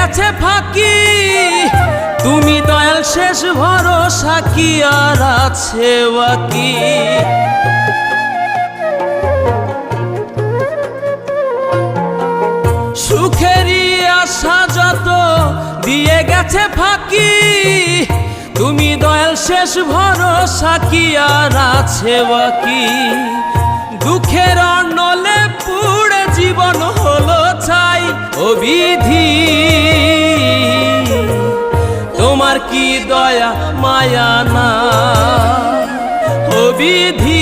গেছে ফাঁকি, তুমি দয়াল শেষ ভরসা কি আর আছে বাকি। সুখেরই আশা যত দিয়ে গেছে ফাঁকি, তুমি দয়াল শেষ ভরসা কি আর আছে বাকি। দুঃখের অনলে পুড়ে জীবন হলো ছাই, ও বিধি তোমার কি দয়া মায়া না, ও বিধি